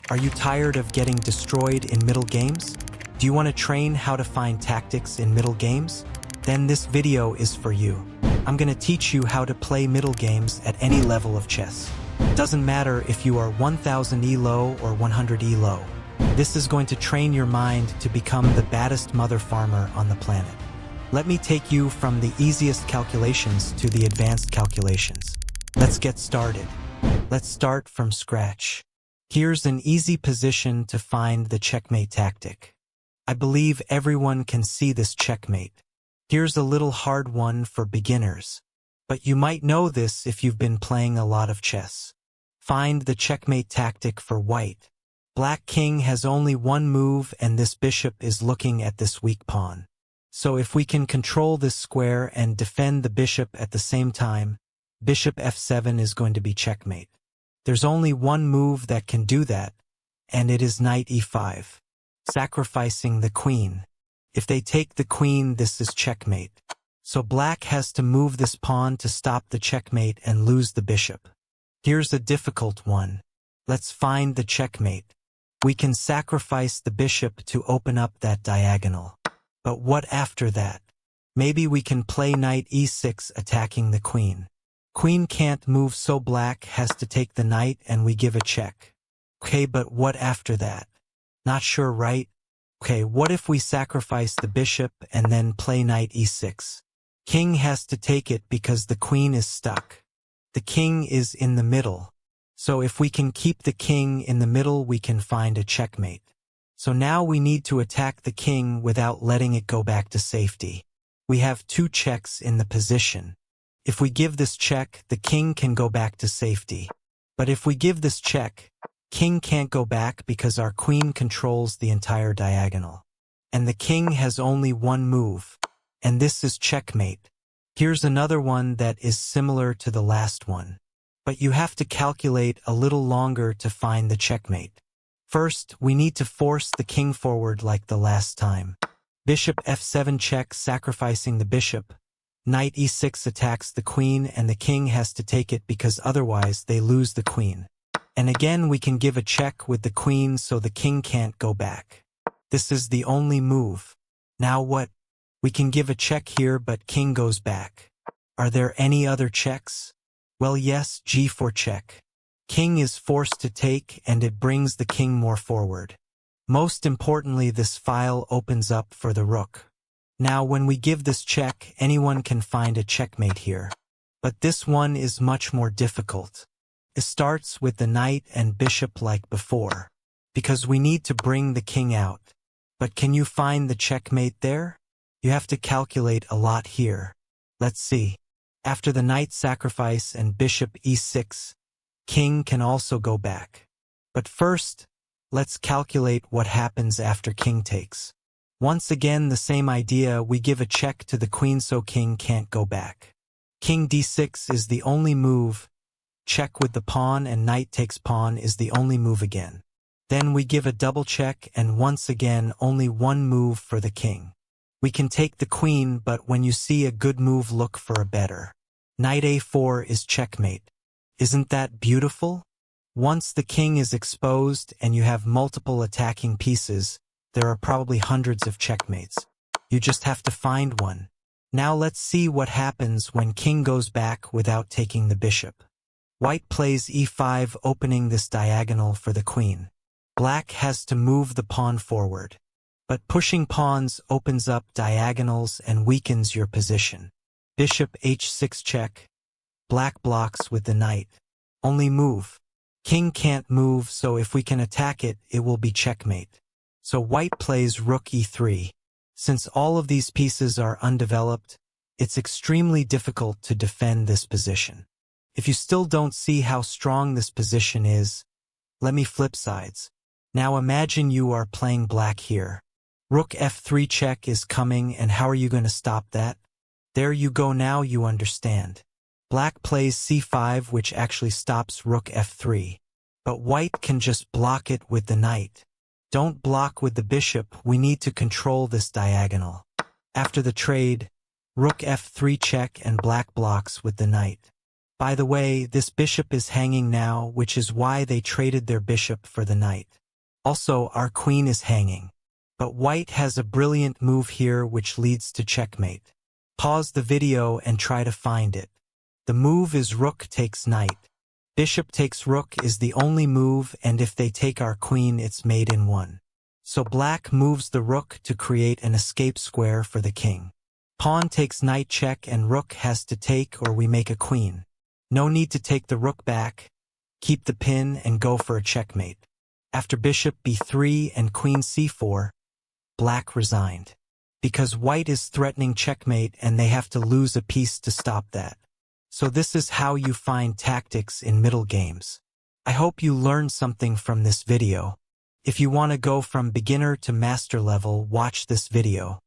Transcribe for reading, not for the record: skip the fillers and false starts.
Are you tired of getting destroyed in middle games? Do you want to train how to find tactics in middle games? Then this video is for you. I'm gonna teach you how to play middle games at any level of chess. Doesn't matter if you are 1000 elo or 100 elo. This is going to train your mind to become the baddest mother farmer on the planet. Let me take you from the easiest calculations to the advanced calculations. Let's get started. Let's start from scratch. Here's an easy position to find the checkmate tactic. I believe everyone can see this checkmate. Here's a little hard one for beginners, but you might know this if you've been playing a lot of chess. Find the checkmate tactic for white. Black king has only one move and this bishop is looking at this weak pawn. So if we can control this square and defend the bishop at the same time, bishop f7 is going to be checkmate. There's only one move that can do that, and it is knight e5, sacrificing the queen. If they take the queen, this is checkmate. So black has to move this pawn to stop the checkmate and lose the bishop. Here's a difficult one. Let's find the checkmate. We can sacrifice the bishop to open up that diagonal. But what after that? Maybe we can play knight e6 attacking the queen. Queen can't move, so black has to take the knight and we give a check. Okay, but what after that? Not sure, right? Okay, what if we sacrifice the bishop and then play knight e6? King has to take it because the queen is stuck. The king is in the middle. So if we can keep the king in the middle, we can find a checkmate. So now we need to attack the king without letting it go back to safety. We have two checks in the position. If we give this check, the king can go back to safety. But if we give this check, king can't go back because our queen controls the entire diagonal. And the king has only one move. And this is checkmate. Here's another one that is similar to the last one. But you have to calculate a little longer to find the checkmate. First, we need to force the king forward like the last time. Bishop f7 check, sacrificing the bishop. Knight e6 attacks the queen and the king has to take it because otherwise they lose the queen. And again we can give a check with the queen so the king can't go back. This is the only move. Now what? We can give a check here but king goes back. Are there any other checks? Well, yes, g4 check. King is forced to take and it brings the king more forward. Most importantly, this file opens up for the rook. Now when we give this check, anyone can find a checkmate here. But this one is much more difficult. It starts with the knight and bishop like before, because we need to bring the king out. But can you find the checkmate there? You have to calculate a lot here. Let's see. After the knight sacrifice and bishop e6, king can also go back. But first, let's calculate what happens after king takes. Once again, the same idea, we give a check to the queen so king can't go back. King d6 is the only move. Check with the pawn and knight takes pawn is the only move again. Then we give a double check and once again only one move for the king. We can take the queen, but when you see a good move, look for a better. Knight a4 is checkmate. Isn't that beautiful? Once the king is exposed and you have multiple attacking pieces, there are probably hundreds of checkmates. You just have to find one. Now let's see what happens when king goes back without taking the bishop. White plays e5, opening this diagonal for the queen. Black has to move the pawn forward. But pushing pawns opens up diagonals and weakens your position. Bishop h6 check. Black blocks with the knight. Only move. King can't move, so if we can attack it, it will be checkmate. So white plays rook e3. Since all of these pieces are undeveloped, it's extremely difficult to defend this position. If you still don't see how strong this position is, let me flip sides. Now imagine you are playing black here. Rook f3 check is coming, and how are you going to stop that? There you go, now you understand. Black plays c5, which actually stops rook f3. But white can just block it with the knight. Don't block with the bishop, we need to control this diagonal. After the trade, rook f3 check and black blocks with the knight. By the way, this bishop is hanging now, which is why they traded their bishop for the knight. Also, our queen is hanging. But white has a brilliant move here which leads to checkmate. Pause the video and try to find it. The move is rook takes knight. Bishop takes rook is the only move, and if they take our queen it's mate in one. So black moves the rook to create an escape square for the king. Pawn takes knight check and rook has to take or we make a queen. No need to take the rook back. Keep the pin and go for a checkmate. After bishop b3 and queen c4, black resigned. Because white is threatening checkmate and they have to lose a piece to stop that. So this is how you find tactics in middle games. I hope you learned something from this video. If you want to go from beginner to master level, watch this video.